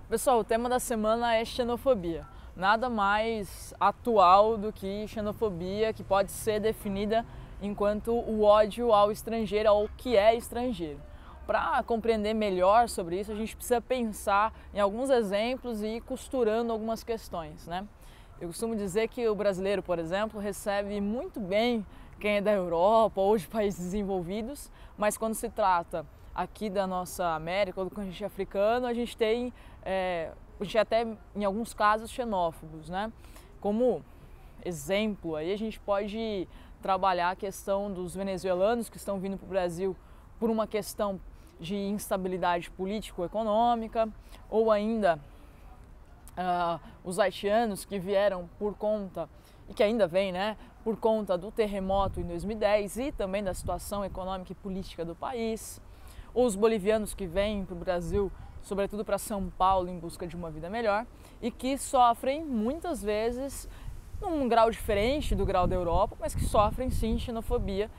Pessoal, o tema da semana é xenofobia. Nada mais atual do que xenofobia, que pode ser definida enquanto o ódio ao estrangeiro, ao que é estrangeiro. Para compreender melhor sobre isso, a gente precisa pensar em alguns exemplos e ir costurando algumas questões, né? Eu costumo dizer que o brasileiro, por exemplo, recebe muito bem quem é da Europa ou de países desenvolvidos, mas quando se trata aqui da nossa América ou do continente africano, a gente é até em alguns casos xenófobos, né? Como exemplo, aí a gente pode trabalhar a questão dos venezuelanos que estão vindo para o Brasil por uma questão de instabilidade político-econômica, ou ainda os haitianos que vieram por conta, e que ainda vêm, né, por conta do terremoto em 2010 e também da situação econômica e política do país, ou os bolivianos que vêm para o Brasil, sobretudo para São Paulo, em busca de uma vida melhor, e que sofrem muitas vezes num grau diferente do grau da Europa, mas que sofrem sim xenofobia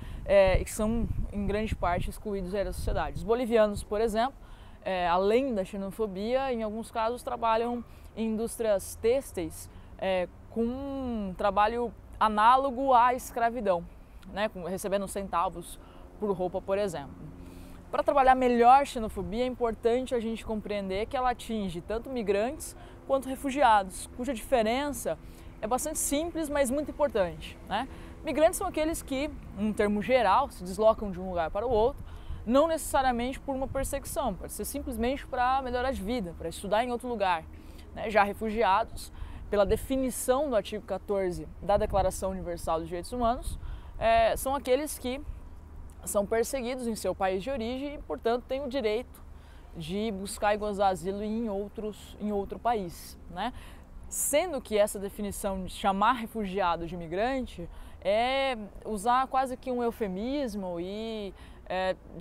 e que são em grande parte excluídos da sociedade. Os bolivianos, por exemplo, além da xenofobia, em alguns casos trabalham em indústrias têxteis com um trabalho análogo à escravidão, né, recebendo centavos por roupa, por exemplo. Para trabalhar melhor a xenofobia, é importante a gente compreender que ela atinge tanto migrantes quanto refugiados, cuja diferença é bastante simples, mas muito importante, né? Migrantes são aqueles que, em termo geral, se deslocam de um lugar para o outro, não necessariamente por uma perseguição, pode ser simplesmente para melhorar de vida, para estudar em outro lugar, né? Já refugiados, pela definição do artigo 14 da Declaração Universal dos Direitos Humanos, são aqueles que são perseguidos em seu país de origem e, portanto, têm o direito de buscar e gozar asilo em outro país, né? Sendo que essa definição de chamar refugiado de imigrante é usar quase que um eufemismo e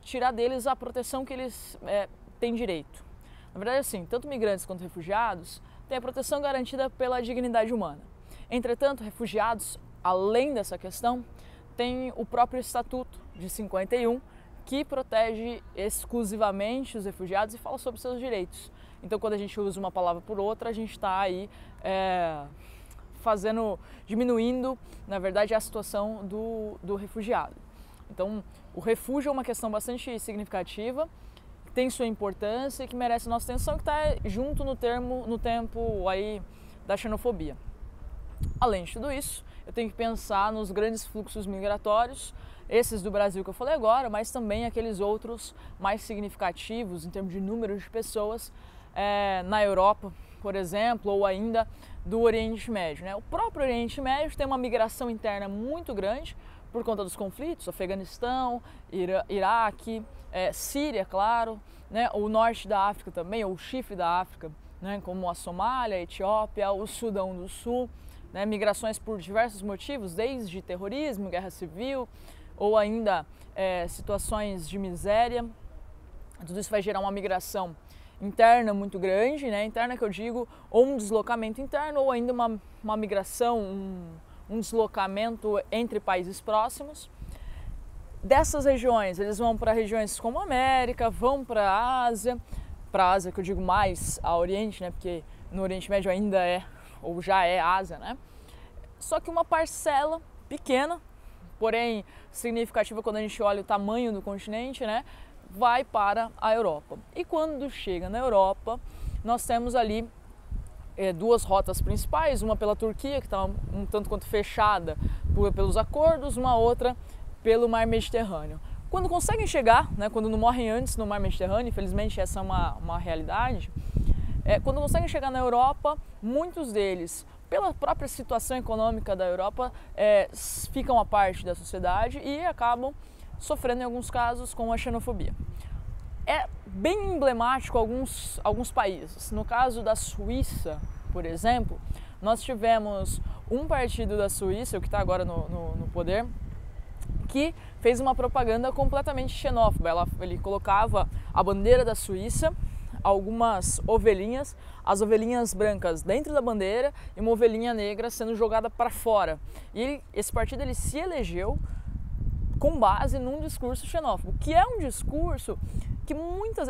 tirar deles a proteção que eles têm direito. Na verdade, assim, tanto migrantes quanto refugiados têm a proteção garantida pela dignidade humana. Entretanto, refugiados, além dessa questão, têm o próprio Estatuto de 51, que protege exclusivamente os refugiados e fala sobre seus direitos. Então, quando a gente usa uma palavra por outra, a gente está aí diminuindo, na verdade, a situação do refugiado. Então, o refúgio é uma questão bastante significativa, que tem sua importância e que merece nossa atenção, que está junto no tempo aí da xenofobia. Além de tudo isso, eu tenho que pensar nos grandes fluxos migratórios, esses do Brasil que eu falei agora, mas também aqueles outros mais significativos em termos de número de pessoas na Europa, por exemplo, ou ainda do Oriente Médio, né? O próprio Oriente Médio tem uma migração interna muito grande por conta dos conflitos, Afeganistão, Iraque, Síria, claro, né? O norte da África também, ou o chifre da África, né? Como a Somália, a Etiópia, o Sudão do Sul, né? Migrações por diversos motivos, desde terrorismo, guerra civil, ou ainda situações de miséria. Tudo isso vai gerar uma migração interna muito grande, né? Interna que eu digo, ou um deslocamento interno, ou ainda uma migração, um deslocamento entre países próximos. Dessas regiões, eles vão para regiões como a América, vão para a Ásia que eu digo mais a Oriente, né? Porque no Oriente Médio ainda ou já é Ásia, né? Só que uma parcela pequena, porém significativa quando a gente olha o tamanho do continente, né, vai para a Europa. E quando chega na Europa, nós temos ali duas rotas principais, uma pela Turquia, que está um tanto quanto fechada pelos acordos, uma outra pelo Mar Mediterrâneo. Quando conseguem chegar, né, quando não morrem antes no Mar Mediterrâneo, infelizmente essa é uma realidade, quando conseguem chegar na Europa, muitos deles, pela própria situação econômica da Europa, ficam à parte da sociedade e acabam sofrendo em alguns casos com a xenofobia. É bem emblemático alguns países. No caso da Suíça, por exemplo, nós tivemos um partido da Suíça, o que está agora no poder, que fez uma propaganda completamente xenófoba. Ele colocava a bandeira da Suíça, algumas ovelhinhas, as ovelhinhas brancas dentro da bandeira e uma ovelhinha negra sendo jogada para fora. E esse partido ele se elegeu com base num discurso xenófobo, que é um discurso que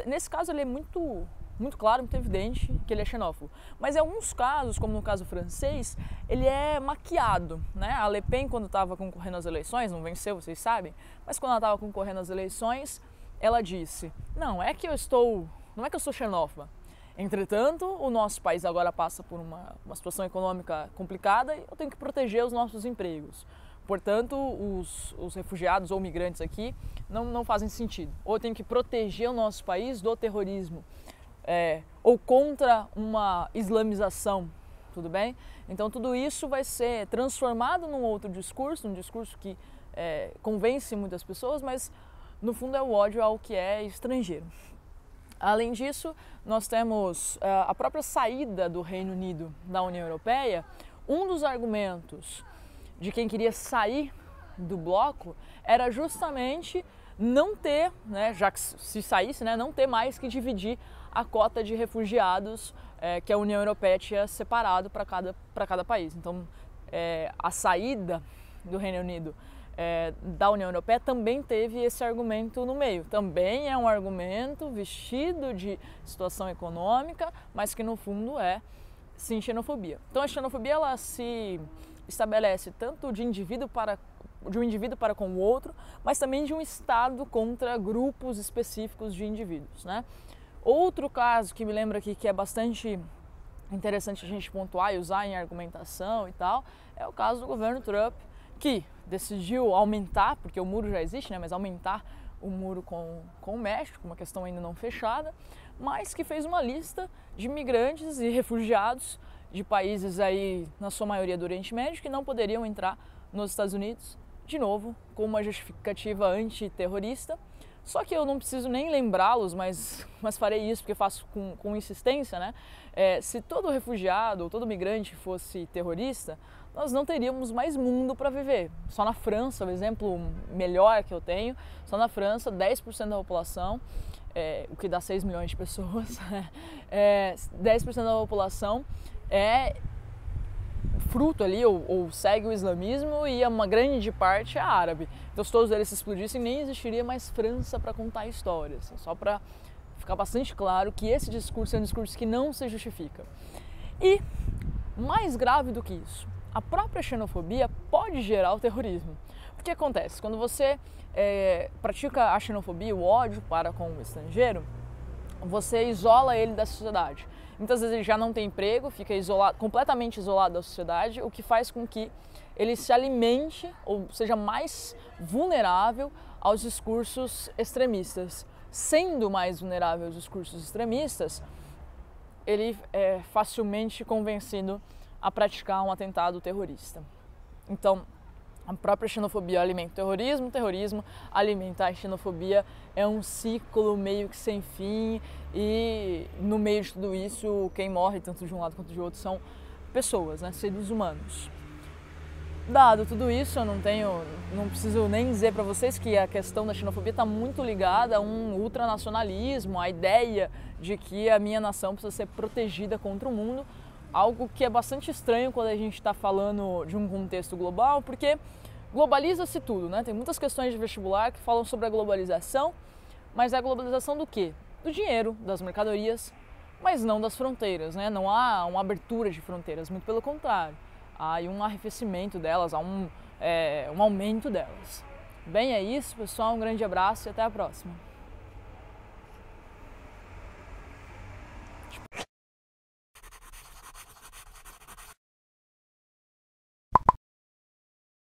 nesse caso ele é muito muito claro, muito evidente que ele é xenófobo. Mas em alguns casos, como no caso francês, ele é maquiado, né? A Le Pen, quando estava concorrendo às eleições, não venceu, vocês sabem, mas quando ela estava concorrendo às eleições, ela disse: não é que eu sou xenófoba. Entretanto, o nosso país agora passa por uma situação econômica complicada e eu tenho que proteger os nossos empregos. Portanto, os refugiados ou migrantes aqui não fazem sentido. Ou eu tenho que proteger o nosso país do terrorismo, ou contra uma islamização, tudo bem? Então tudo isso vai ser transformado num outro discurso, um discurso que convence muitas pessoas, mas no fundo é o ódio ao que é estrangeiro. Além disso, nós temos a própria saída do Reino Unido da União Europeia. Um dos argumentos de quem queria sair do bloco era justamente não ter, né, já que se saísse, né, não ter mais que dividir a cota de refugiados que a União Europeia tinha separado para cada país. Então, a saída do Reino Unido da União Europeia também teve esse argumento no meio. Também é um argumento vestido de situação econômica, mas que no fundo é sim xenofobia. Então a xenofobia ela se estabelece tanto de um indivíduo para com o outro, mas também de um Estado contra grupos específicos de indivíduos, né? Outro caso que me lembra aqui que é bastante interessante a gente pontuar e usar em argumentação e tal, é o caso do governo Trump, que decidiu aumentar, porque o muro já existe, né, mas aumentar o muro com o México, uma questão ainda não fechada, mas que fez uma lista de migrantes e refugiados de países aí, na sua maioria do Oriente Médio, que não poderiam entrar nos Estados Unidos, de novo, com uma justificativa antiterrorista. Só que eu não preciso nem lembrá-los, mas farei isso porque faço com insistência, né? Se todo refugiado ou todo migrante fosse terrorista, nós não teríamos mais mundo para viver. Só na França, o exemplo melhor que eu tenho, só na França 10% da população, o que dá 6 milhões de pessoas, 10% da população é fruto ali, ou segue o islamismo, e uma grande parte é árabe. Então se todos eles se explodissem, nem existiria mais França para contar histórias. Assim, só para ficar bastante claro que esse discurso é um discurso que não se justifica. E, mais grave do que isso, a própria xenofobia pode gerar o terrorismo. O que acontece? Quando você pratica a xenofobia, o ódio para com o estrangeiro, você isola ele da sociedade. Muitas vezes ele já não tem emprego, fica isolado, completamente isolado da sociedade, o que faz com que ele se alimente ou seja mais vulnerável aos discursos extremistas. Sendo mais vulnerável aos discursos extremistas, ele é facilmente convencido a praticar um atentado terrorista. Então, a própria xenofobia alimenta o terrorismo alimenta a xenofobia, é um ciclo meio que sem fim, e no meio de tudo isso, quem morre tanto de um lado quanto de outro são pessoas, né, seres humanos. Dado tudo isso, eu não preciso nem dizer para vocês que a questão da xenofobia está muito ligada a um ultranacionalismo, a ideia de que a minha nação precisa ser protegida contra o mundo, algo que é bastante estranho quando a gente está falando de um contexto global, porque globaliza-se tudo, né? Tem muitas questões de vestibular que falam sobre a globalização, mas é a globalização do quê? Do dinheiro, das mercadorias, mas não das fronteiras, né? Não há uma abertura de fronteiras, muito pelo contrário. Há um arrefecimento delas, há um aumento delas. Bem, é isso, pessoal. Um grande abraço e até a próxima.